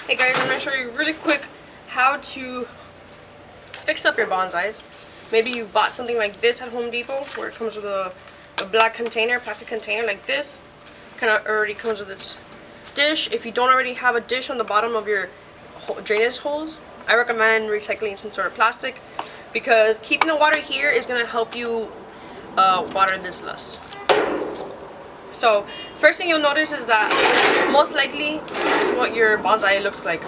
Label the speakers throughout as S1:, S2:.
S1: Hey guys, I'm going to show you really quick how to fix up your bonsais. Maybe you bought something like this at Home Depot where it comes with a black container, plastic container like this. Kind of already comes with this dish. If you don't already have a dish on the bottom of your drainage holes, I recommend recycling some sort of plastic because keeping the water here is going to help you water this less. So first thing you'll notice is that most likely this is what your bonsai looks like.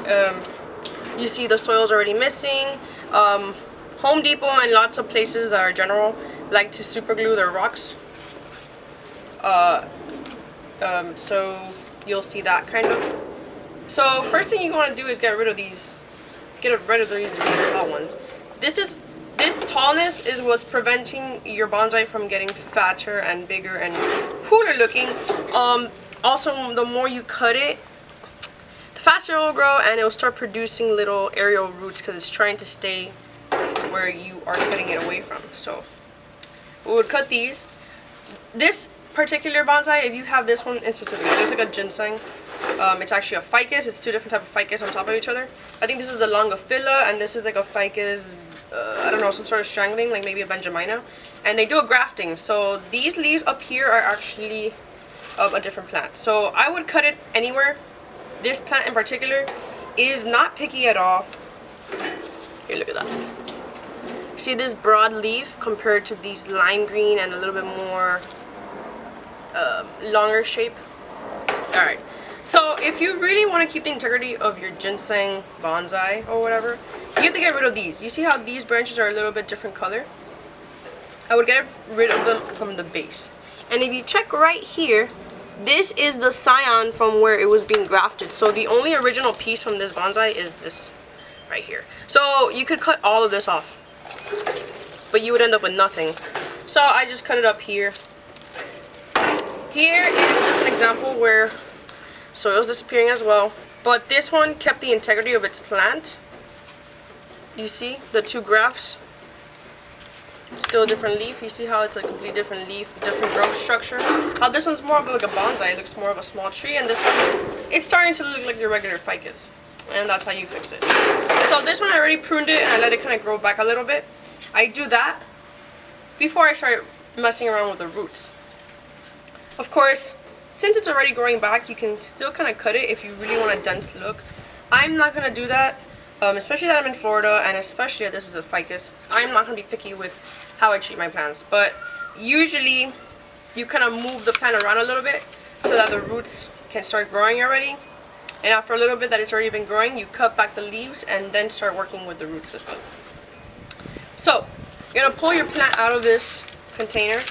S1: You see the soil's already missing. Home Depot and lots of places that are general like to super glue their rocks. So you'll see that kind of. So first thing you want to do is get rid of these really tall ones. This tallness is what's preventing your bonsai from getting fatter and bigger and cooler looking. Also, the more you cut it, the faster it will grow and it will start producing little aerial roots because it's trying to stay where you are cutting it away from. So we would cut these. This particular bonsai, if you have this one in specific, it looks like a ginseng. It's actually a ficus. It's two different types of ficus on top of each other. I think this is the longifilla and this is like a ficus, I don't know, some sort of strangling, like maybe a benjamina. And they do a grafting. So these leaves up here are actually of a different plant. So I would cut it anywhere. This plant in particular is not picky at all. Here, look at that. See this broad leaf compared to these lime green and a little bit more longer shape. Alright. So if you really want to keep the integrity of your ginseng bonsai or whatever, you have to get rid of these. You see how these branches are a little bit different color? I would get rid of them from the base. And if you check right here, this is the scion from where it was being grafted. So the only original piece from this bonsai is this right here. So you could cut all of this off, but you would end up with nothing. So I just cut it up here. Here is an example where soil's disappearing as well, but this one kept the integrity of its plant. You see the two grafts, still a different leaf. You see how it's a completely different leaf, different growth structure. How this one's more of like a bonsai, it looks more of a small tree, and this one, it's starting to look like your regular ficus, and that's how you fix it. So this one I already pruned it and I let it kind of grow back a little bit. I do that before I start messing around with the roots. Of course, since it's already growing back, you can still kind of cut it if you really want a dense look. I'm not going to do that, especially that I'm in Florida, and especially that this is a ficus. I'm not going to be picky with how I treat my plants, but usually you kind of move the plant around a little bit so that the roots can start growing already. And after a little bit that it's already been growing, you cut back the leaves and then start working with the root system. So, you're going to pull your plant out of this container.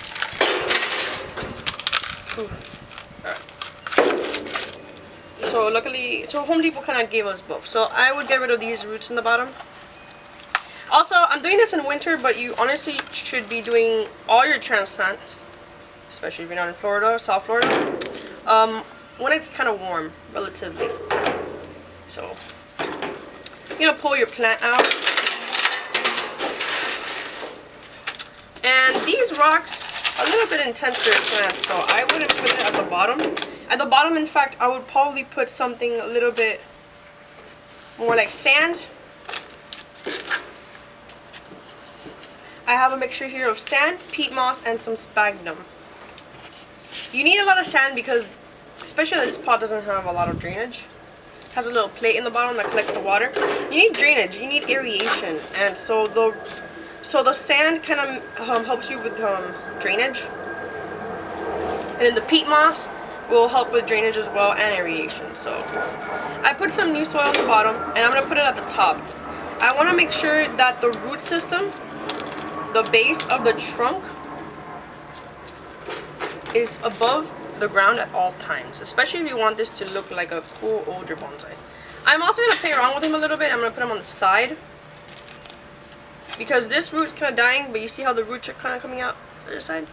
S1: So luckily, Home Depot kind of gave us both. So I would get rid of these roots in the bottom. Also, I'm doing this in winter, but you honestly should be doing all your transplants, especially if you're not in Florida, South Florida, when it's kind of warm, relatively. So, you're going to pull your plant out. And these rocks are a little bit intense for your plants, so I wouldn't put it at the bottom. At the bottom, in fact, I would probably put something a little bit more like sand. I have a mixture here of sand, peat moss, and some sphagnum. You need a lot of sand because, especially this pot doesn't have a lot of drainage. It has a little plate in the bottom that collects the water. You need drainage, you need aeration, and so the sand kind of helps you with drainage. And then the peat moss will help with drainage as well and aeration. So I put some new soil at the bottom and I'm going to put it at the top. I want to make sure that the root system, the base of the trunk, is above the ground at all times, especially if you want this to look like a cool older bonsai. I'm also going to play around with him a little bit. I'm going to put him on the side because this root's kind of dying, but you see how the roots are kind of coming out the other side?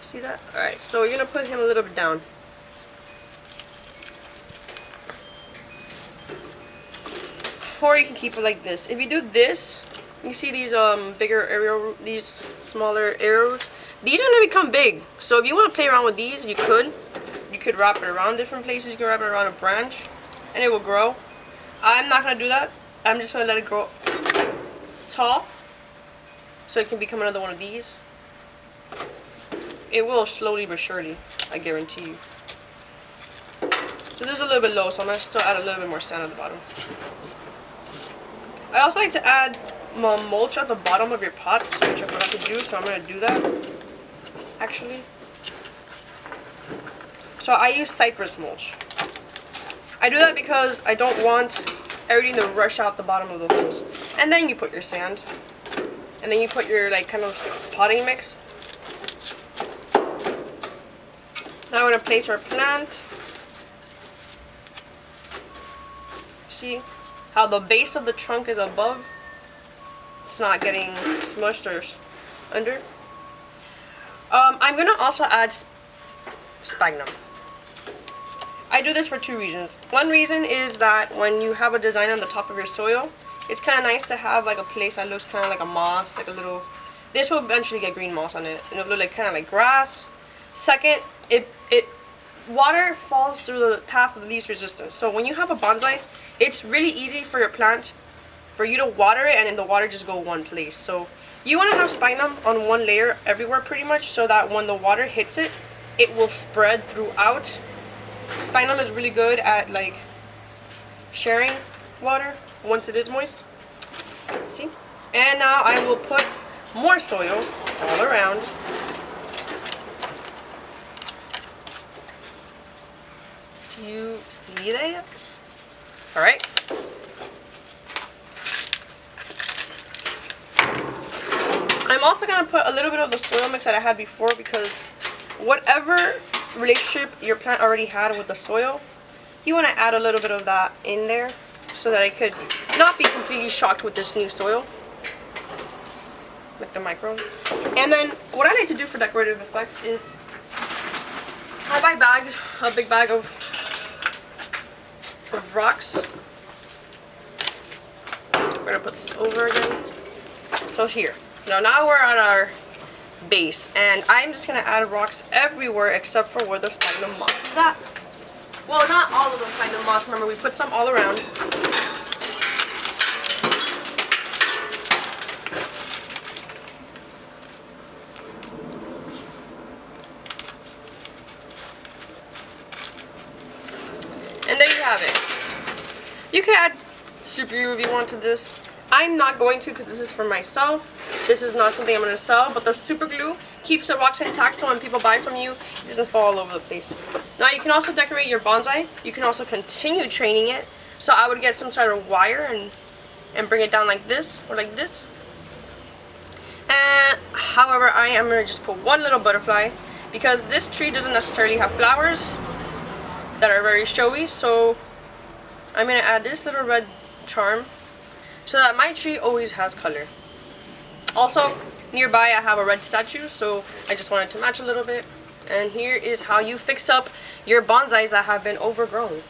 S1: See that? Alright, so you're going to put him a little bit down. Or you can keep it like this. If you do this, you see these bigger aerial, these smaller aerial roots? These are going to become big. So if you want to play around with these, you could. You could wrap it around different places. You can wrap it around a branch and it will grow. I'm not gonna do that. I'm just gonna let it grow tall so it can become another one of these. It will slowly but surely, I guarantee you. So this is a little bit low, so I'm gonna still add a little bit more sand at the bottom. I also like to add mulch at the bottom of your pots, which I forgot to do, so I'm gonna do that actually. So I use cypress mulch. I do that because I don't want everything to rush out the bottom of the holes. And then you put your sand. And then you put your like kind of potting mix. Now we're gonna place our plant. See how the base of the trunk is above? It's not getting smushed or under. I'm gonna also add sphagnum. I do this for two reasons. One reason is that when you have a design on the top of your soil, it's kind of nice to have like a place that looks kind of like a moss, like a little. This will eventually get green moss on it, and it'll look like kind of like grass. Second, water falls through the path of least resistance. So when you have a bonsai, it's really easy for your plant, for you to water it, and then the water just go one place. So you want to have sphagnum on one layer everywhere pretty much, so that when the water hits it, it will spread throughout. Sphagnum is really good at like sharing water once it is moist. See? And now I will put more soil all around. Do you see that? Alright. I'm also going to put a little bit of the soil mix that I had before, because whatever relationship your plant already had with the soil, you want to add a little bit of that in there so that it could not be completely shocked with this new soil, like the microbes. And then what I like to do for decorative effect is I buy bags, a big bag of rocks. We're gonna put this over again. So here, now we're at our base, and I'm just gonna add rocks everywhere except for where the sphagnum moss is at. Well, not all of the sphagnum moss. Remember, we put some all around. And there you have it. You can add super glue if you want to this. I'm not going to, because this is for myself. This is not something I'm going to sell, but the super glue keeps the rocks intact, so when people buy from you, it doesn't fall all over the place. Now you can also decorate your bonsai. You can also continue training it. So I would get some sort of wire and bring it down like this or like this. And however, I am going to just put one little butterfly, because this tree doesn't necessarily have flowers that are very showy. So I'm going to add this little red charm so that my tree always has color. Also, nearby I have a red statue, so I just wanted to match a little bit. And here is how you fix up your bonsais that have been overgrown.